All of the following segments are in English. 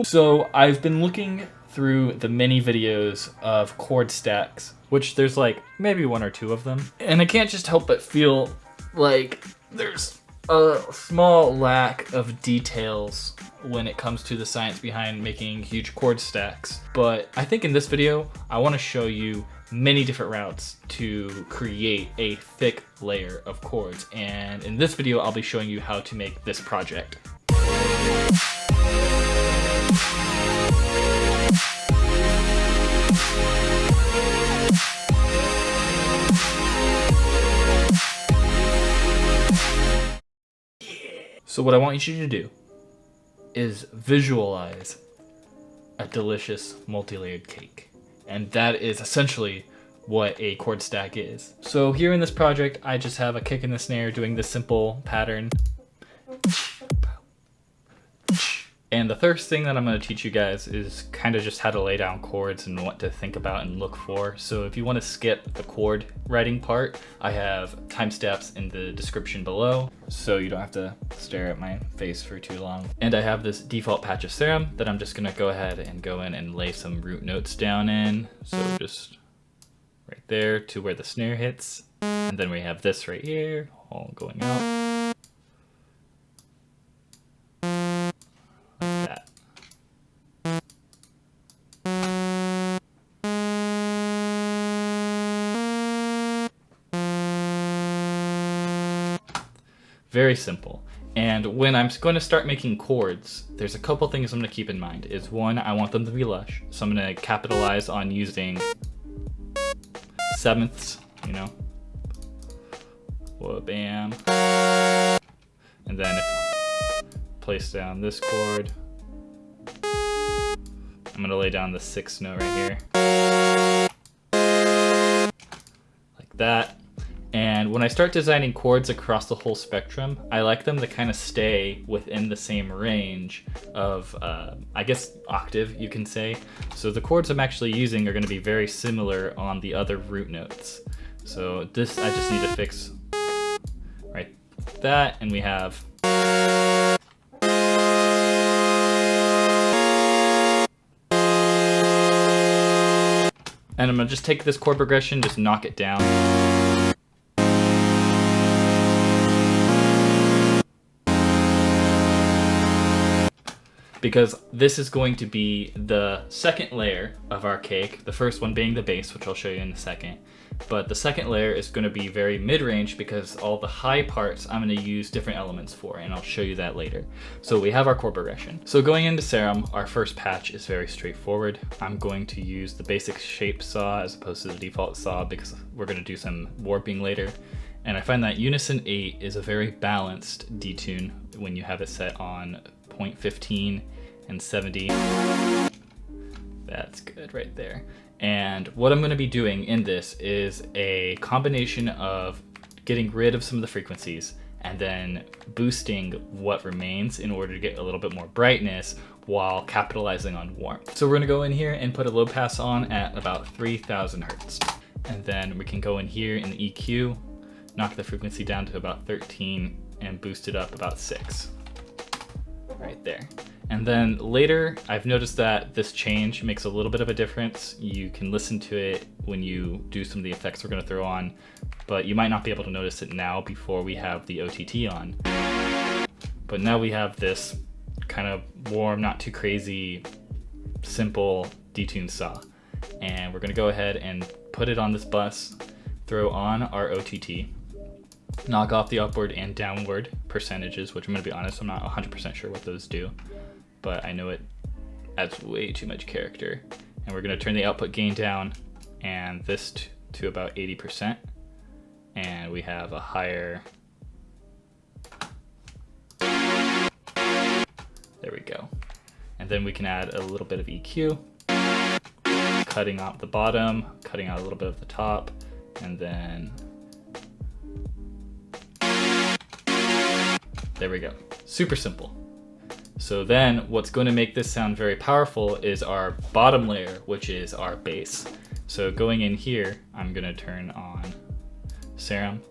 So I've been looking through the many videos of chord stacks, which there's like maybe one or two of them, and I can't just help but feel like there's a small lack of details when it comes to the science behind making huge chord stacks. But I think in this video, I want to show you many different routes to create a thick layer of chords. And in this video, I'll be showing you how to make this project. So what I want you to do is visualize a delicious multi-layered cake. And that is essentially what a chord stack is. So here in this project, I just have a kick and a snare doing this simple pattern. And the first thing that I'm going to teach you guys is kind of just how to lay down chords and what to think about and look for. So if you want to skip the chord writing part, I have timestamps in the description below, so you don't have to stare at my face for too long. And I have this default patch of Serum that I'm just going to go ahead and go in and lay some root notes down in. So just right there to where the snare hits. And then we have this right here, all going out. Very simple. And when I'm going to start making chords, there's a couple things I'm going to keep in mind. Is one, I want them to be lush. So I'm going to capitalize on using sevenths, you know. Whoa, bam. And then place down this chord. I'm going to lay down the sixth note right here. Like that. And when I start designing chords across the whole spectrum, I like them to kind of stay within the same range of, I guess, octave, you can say. So the chords I'm actually using are going to be very similar on the other root notes. So this, I just need to fix right that, and we have. And I'm going to just take this chord progression, just knock it down. Because this is going to be the second layer of our cake, the first one being the bass, which I'll show you in a second. But the second layer is going to be very mid-range because all the high parts I'm going to use different elements for, and I'll show you that later. So we have our chord progression. So going into Serum, our first patch is very straightforward. I'm going to use the basic shape saw as opposed to the default saw because we're going to do some warping later. And I find that Unison 8 is a very balanced detune when you have it set on 0.15 and 70. That's good right there. And what I'm going to be doing in this is a combination of getting rid of some of the frequencies and then boosting what remains in order to get a little bit more brightness while capitalizing on warmth. So we're going to go in here and put a low pass on at about 3000 hertz. And then we can go in here in the EQ, knock the frequency down to about 13 and boost it up about 6. Right there. And then later, I've noticed that this change makes a little bit of a difference. You can listen to it when you do some of the effects we're going to throw on, but you might not be able to notice it now before we have the OTT on. But now we have this kind of warm, not too crazy, simple detune saw. And we're going to go ahead and put it on this bus, throw on our OTT, knock off the upward and downward percentages, which I'm going to be honest, I'm not 100% sure what those do, but I know it adds way too much character. And we're going to turn the output gain down and this to about 80%. And we have a higher, there we go. And then we can add a little bit of EQ, cutting out the bottom, cutting out a little bit of the top, and then there we go. Super simple. So then what's going to make this sound very powerful is our bottom layer, which is our bass. So going in here, I'm going to turn on Serum.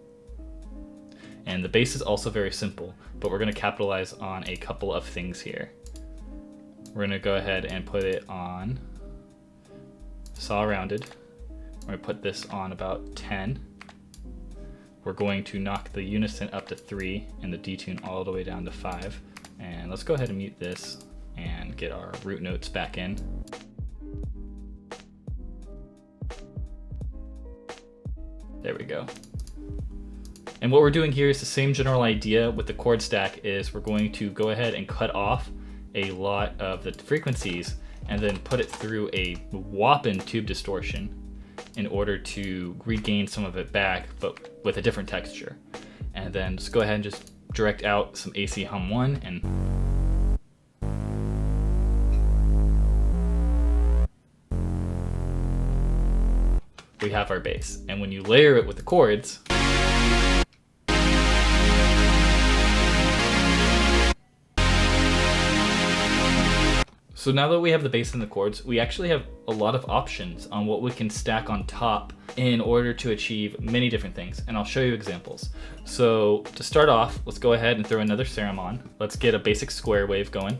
And the bass is also very simple, but we're going to capitalize on a couple of things here. We're gonna go ahead and put it on saw rounded. We're gonna put this on about 10. We're going to knock the unison up to 3 and the detune all the way down to 5. And let's go ahead and mute this and get our root notes back in. There we go. And what we're doing here is the same general idea with the chord stack. Is we're going to go ahead and cut off a lot of the frequencies and then put it through a whopping tube distortion in order to regain some of it back, but with a different texture. And then just go ahead and just direct out some AC hum 1 and we have our bass. And when you layer it with the chords, so now that we have the bass and the chords, we actually have a lot of options on what we can stack on top in order to achieve many different things. And I'll show you examples. So to start off, let's go ahead and throw another Serum on. Let's get a basic square wave going.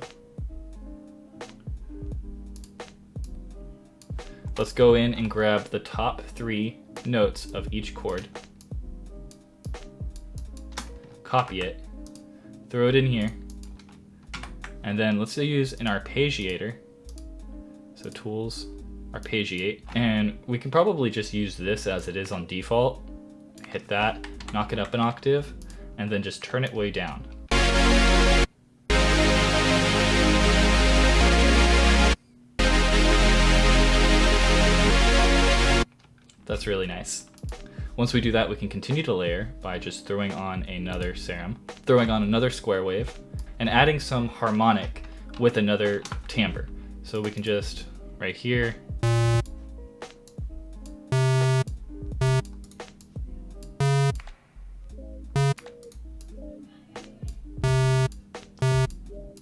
Let's go in and grab the top 3 notes of each chord. Copy it, throw it in here. And then let's use an arpeggiator. So tools, arpeggiate. And we can probably just use this as it is on default. Hit that, knock it up an octave, and then just turn it way down. That's really nice. Once we do that, we can continue to layer by just throwing on another Serum, throwing on another square wave, and adding some harmonic with another timbre. So we can just, right here,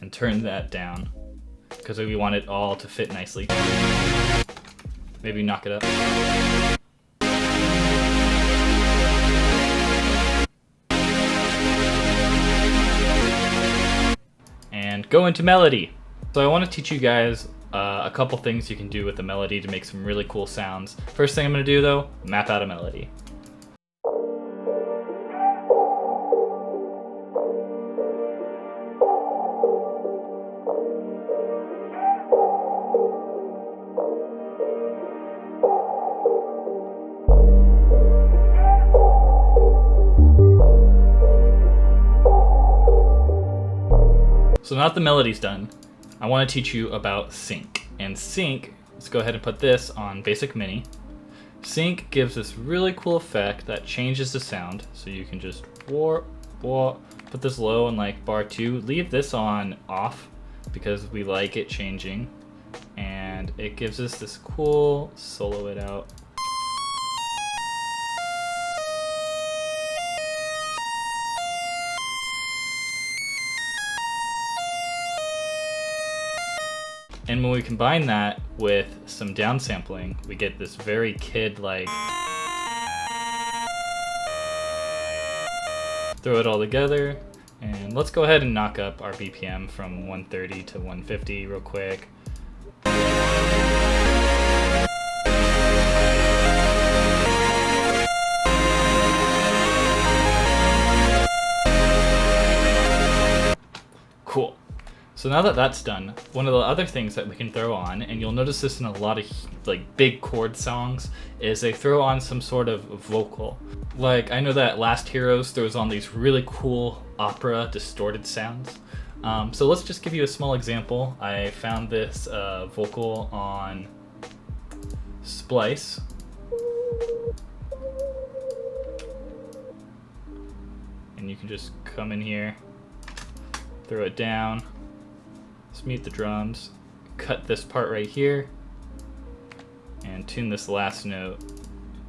and turn that down because we want it all to fit nicely. Maybe knock it up. And go into melody. So I want to teach you guys a couple things you can do with the melody to make some really cool sounds. First thing I'm going to do though, map out a melody. So now that the melody's done, I want to teach you about sync. And sync, let's go ahead and put this on basic mini. Sync gives this really cool effect that changes the sound. So you can just put this low on like bar 2, leave this on off because we like it changing. And it gives us this cool solo it out. And when we combine that with some downsampling, we get this very kid-like. Throw it all together, and let's go ahead and knock up our BPM from 130 to 150 real quick. Cool. So now that that's done, one of the other things that we can throw on, and you'll notice this in a lot of like big chord songs, is they throw on some sort of vocal. Like I know that Last Heroes throws on these really cool opera distorted sounds. So let's just give you a small example. I found this vocal on Splice. And you can just come in here, throw it down. Let's mute the drums, cut this part right here, and tune this last note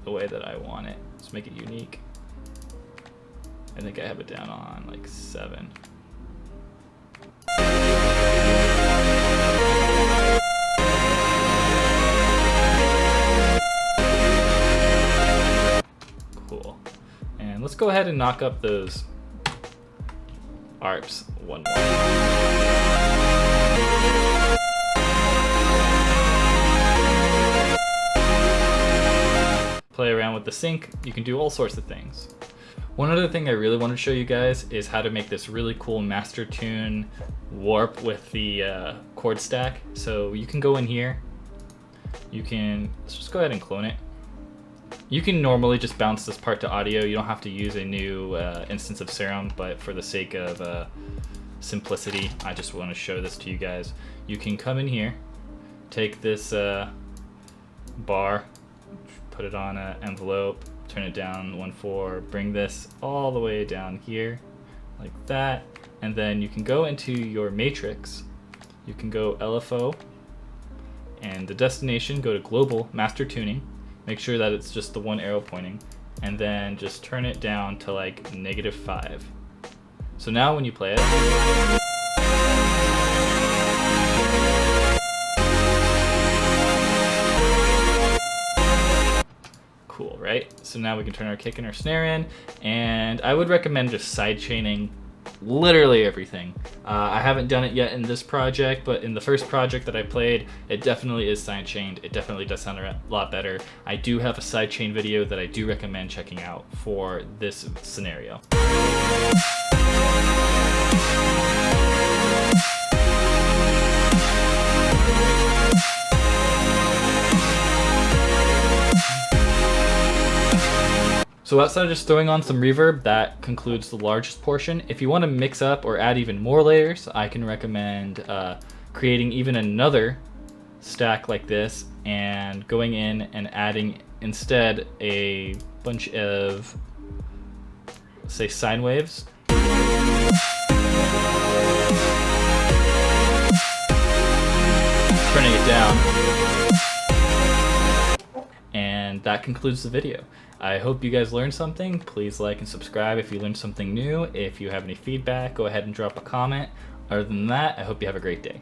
the way that I want it. Let's make it unique. I think I have it down on like 7. Cool. And let's go ahead and knock up those Arps 1-1. play around with the sync. You can do all sorts of things. One other thing I really want to show you guys is how to make this really cool master tune warp with the chord stack. So you can go in here, let's just go ahead and clone it. You can normally just bounce this part to audio. You don't have to use a new instance of Serum, but for the sake of simplicity, I just want to show this to you guys. You can come in here, take this bar, put it on an envelope, turn it down 1/4, bring this all the way down here like that, and then you can go into your matrix. You can go LFO, and the destination, go to global master tuning. Make sure that it's just the one arrow pointing, and then just turn it down to like -5. So now when you play it, cool, right? So now we can turn our kick and our snare in, and I would recommend just side chaining literally everything. I haven't done it yet in this project, but in the first project that I played, it definitely is side chained. It definitely does sound a lot better. I do have a side chain video that I do recommend checking out for this scenario. So outside of just throwing on some reverb, that concludes the largest portion. If you want to mix up or add even more layers, I can recommend creating even another stack like this and going in and adding instead a bunch of, say, sine waves. Turning it down. And that concludes the video. I hope you guys learned something. Please like and subscribe if you learned something new. If you have any feedback, go ahead and drop a comment. Other than that, I hope you have a great day.